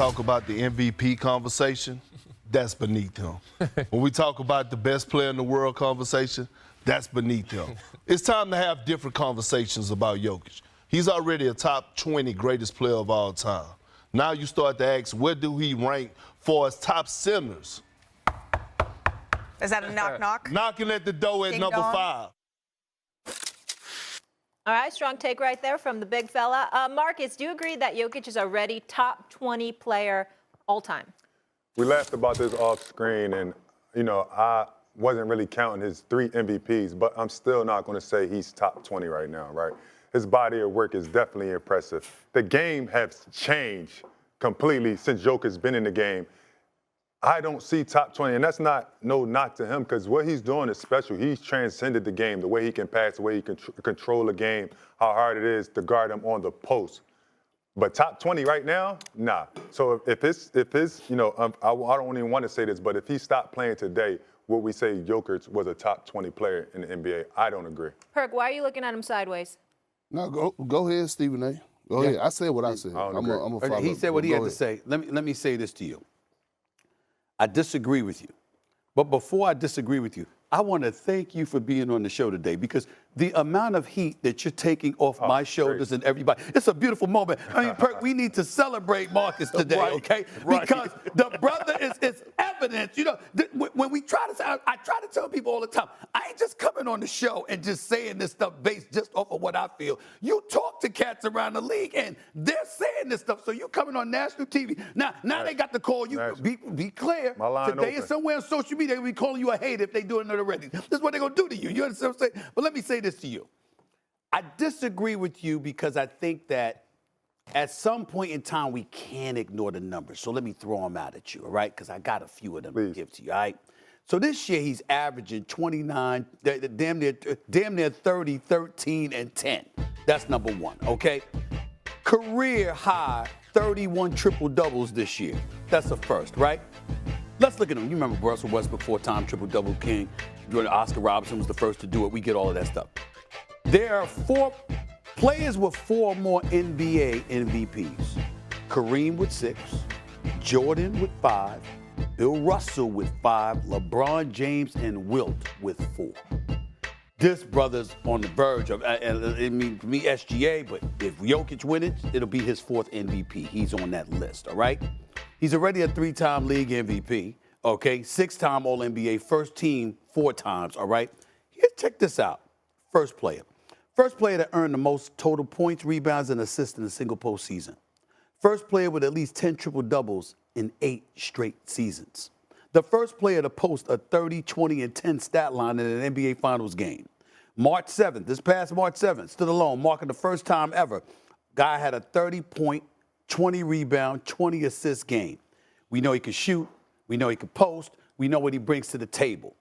Talk about the MVP conversation, that's beneath him. When we talk about the best player in the world conversation, that's beneath him. It's time to have different conversations about Jokic. He's already a top 20 greatest player of all time. Now you start to ask, where do he rank for his top centers? Is that a knock-knock? Knocking at the door at number 5. All right, strong take right there from the big fella. Marcus, do you agree that Jokic is already top 20 player all time? We laughed about this off screen, and, I wasn't really counting his 3 MVPs, but I'm still not going to say he's top 20 right now, right? His body of work is definitely impressive. The game has changed completely since Jokic's been in the game. I don't see top 20, and that's not no knock to him, because what he's doing is special. He's transcended the game, the way he can pass, the way he can control the game, how hard it is to guard him on the post. But top 20 right now, nah. So if it's I don't even want to say this, but if he stopped playing today, would we say Jokic was a top 20 player in the NBA? I don't agree. Perk, why are you looking at him sideways? No, go ahead, Stephen A. Go ahead. I said what I said. I'm a follow. He said what he had to say. Let me say this to you. I disagree with you. But before I disagree with you, I want to thank you for being on the show today, because the amount of heat that you're taking off my shoulders and everybody, it's a beautiful moment. I mean, Perk, we need to celebrate Marcus today, okay? Right. Because the brother is evidence. When we try to say, I try to tell people all the time, I ain't just coming on the show and just saying this stuff based just off of what I feel. You talk to cats around the league, and they're saying this stuff. So you coming on national TV. Now they got to call you. Be clear. My line today open. is somewhere on social media, they'll be calling you a hater if they doing it already. This is what they're going to do to you. You understand what I'm saying? But let me say this to you. I disagree with you because I think that at some point in time, we can't ignore the numbers. So let me throw them out at you, all right? Because I got a few of them to give to you, all right? So this year, he's averaging 29, damn near 30, 13, and 10. That's number one, okay? Career high, 31 triple-doubles this year. That's a first, right? Let's look at him. You remember Russell Westbrook, 4-time triple-double king. Oscar Robertson was the first to do it. We get all of that stuff. There are 4 players with 4 more NBA MVPs. Kareem with 6, Jordan with 5, Bill Russell with 5, LeBron James and Wilt with 4. This brother's on the verge of, I mean, to me, SGA, but if Jokic wins it, it'll be his 4th MVP. He's on that list, all right? He's already a 3-time league MVP, okay? 6-time All-NBA, first team 4 times, all right? Here, check this out. First player to earn the most total points, rebounds, and assists in a single postseason. First player with at least 10 triple-doubles in 8 straight seasons. The first player to post a 30, 20, and 10 stat line in an NBA Finals game. March 7th, this past March 7th, stood alone, marking the first time ever. Guy had a 30-point, 20 rebound, 20 assist game. We know he can shoot. We know he can post. We know what he brings to the table.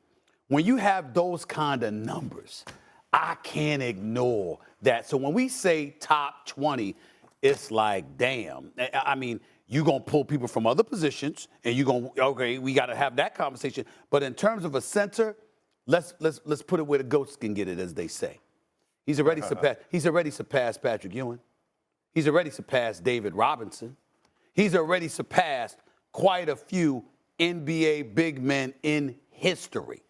When you have those kind of numbers, I can't ignore that. So when we say top 20, it's like, damn. I mean, you're going to pull people from other positions, and you're going to, okay, we got to have that conversation. But in terms of a center, let's put it where the goats can get it, as they say. He's already surpassed Patrick Ewing. He's already surpassed David Robinson. He's already surpassed quite a few NBA big men in history.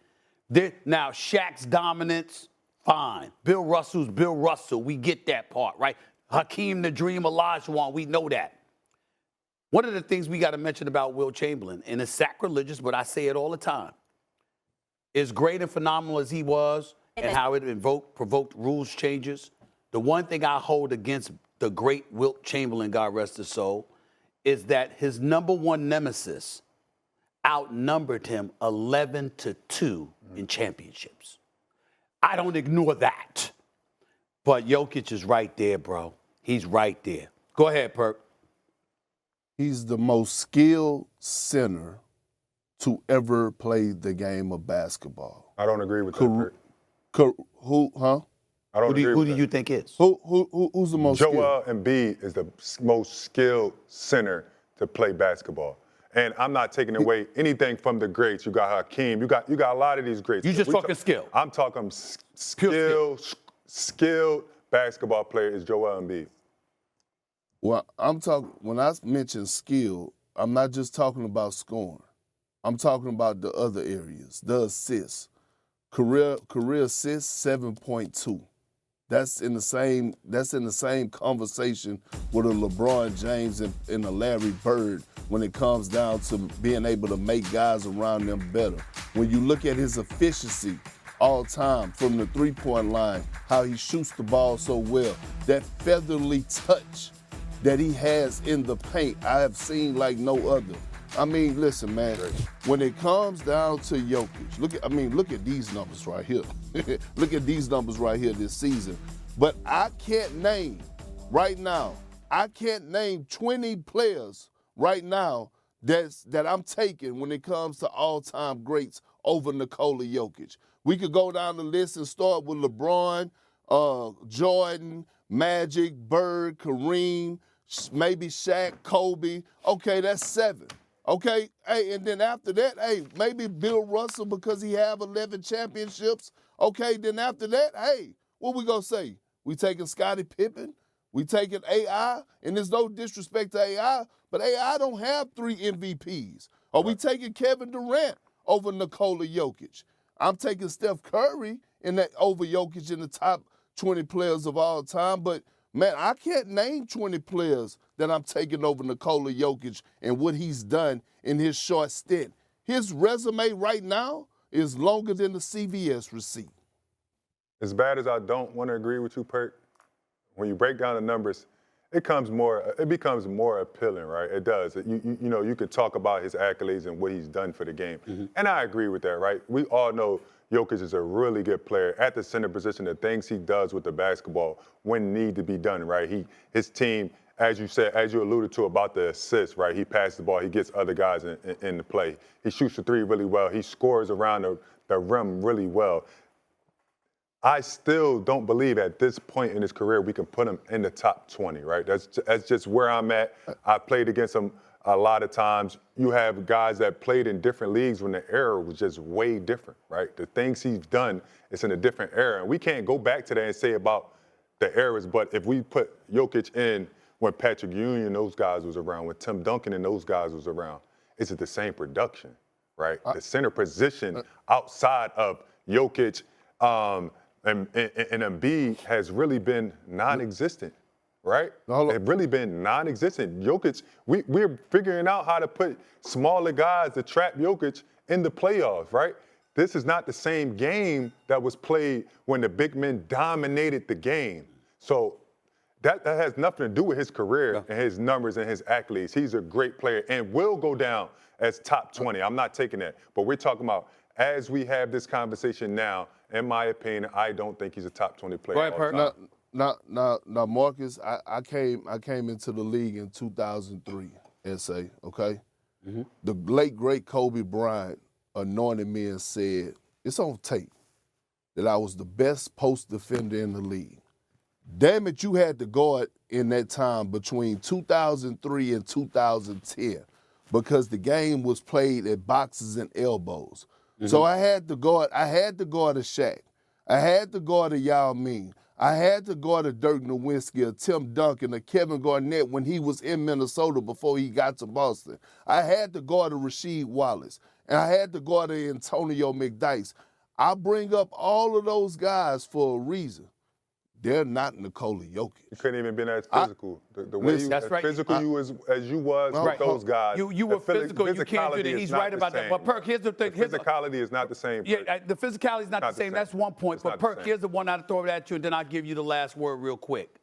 Now, Shaq's dominance, fine. Bill Russell's Bill Russell. We get that part, right? Hakeem the Dream Olajuwon, we know that. One of the things we got to mention about Wilt Chamberlain, and it's sacrilegious, but I say it all the time, as great and phenomenal as he was and how it provoked rules changes, the one thing I hold against the great Wilt Chamberlain, God rest his soul, is that his number one nemesis outnumbered him 11-2 in championships. I don't ignore that. But Jokic is right there, bro. He's right there. Go ahead, Perk. He's the most skilled center to ever play the game of basketball. I don't agree with that, Perk. Who Who do you think is? Who's the most skilled? Joel Embiid is the most skilled center to play basketball. And I'm not taking away anything from the greats. You got Hakeem. You got a lot of these greats. You just talking skill. I'm talking skilled basketball player is Joel Embiid. Well, I'm talking, when I mention skill, I'm not just talking about scoring. I'm talking about the other areas, the assists. Career assists 7.2. That's in the same conversation with a LeBron James and a Larry Bird when it comes down to being able to make guys around them better. When you look at his efficiency all time from the three-point line, how he shoots the ball so well, that featherly touch that he has in the paint, I have seen like no other. I mean, listen, man, when it comes down to Jokic, look at these numbers right here. Look at these numbers right here this season. But I can't name right now, 20 players right now that I'm taking when it comes to all-time greats over Nikola Jokic. We could go down the list and start with LeBron, Jordan, Magic, Bird, Kareem, maybe Shaq, Kobe. Okay, that's 7. Okay, hey, and then after that, hey, maybe Bill Russell because he have 11 championships. Okay, then after that, hey, what we gonna say? We taking Scottie Pippen? We taking AI? And there's no disrespect to AI, but AI don't have 3 MVPs. Are we taking Kevin Durant over Nikola Jokic? I'm taking Steph Curry over Jokic in the top 20 players of all time, but man, I can't name 20 players that I'm taking over Nikola Jokic and what he's done in his short stint. His resume right now is longer than the CVS receipt. As bad as I don't want to agree with you, Perk, when you break down the numbers, it becomes more appealing, right? It does. You could talk about his accolades and what he's done for the game. Mm-hmm. And I agree with that, right? We all know Jokic is a really good player at the center position, the things he does with the basketball when need to be done, right? His team, as you said, as you alluded to about the assists, right? He passes the ball, he gets other guys in the play. He shoots the 3 really well. He scores around the rim really well. I still don't believe at this point in his career we can put him in the top 20, right? That's just where I'm at. I played against him a lot of times. You have guys that played in different leagues when the era was just way different, right? The things he's done is in a different era. And we can't go back to that and say about the eras, but if we put Jokic in when Patrick Ewing and those guys was around, when Tim Duncan and those guys was around, is it the same production, right? The center position outside of Jokic and Embiid has really been non-existent, right? It's really been non-existent. Jokic, we're figuring out how to put smaller guys to trap Jokic in the playoffs, right? This is not the same game that was played when the big men dominated the game. So that has nothing to do with his career and his numbers and his accolades. He's a great player and will go down as top 20. I'm not taking that. But we're talking about as we have this conversation now, in my opinion, I don't think he's a top 20 player. Go ahead, Perk. Now, Marcus, I came into the league in 2003, SA, okay? Mm-hmm. The late, great Kobe Bryant anointed me and said, it's on tape that I was the best post defender in the league. Damn it, you had to guard in that time between 2003 and 2010 because the game was played at boxes and elbows. Mm-hmm. So I had to guard a Shaq. I had to guard a Yao Ming. I had to guard a Dirk Nowitzki, a Tim Duncan, a Kevin Garnett when he was in Minnesota before he got to Boston. I had to guard a Rasheed Wallace. And I had to guard a Antonio McDyess. I bring up all of those guys for a reason. They're not Nikola Jokic. You couldn't even been as physical. The way you, that's as right. physical as you was with those guys. You were physical. You can't do that. He's right about that. But Perk, here's the thing. The physicality is not the same. Yeah, the physicality is not the same. That's one point. But Perk, here's the one I'll throw it at you, and then I'll give you the last word real quick.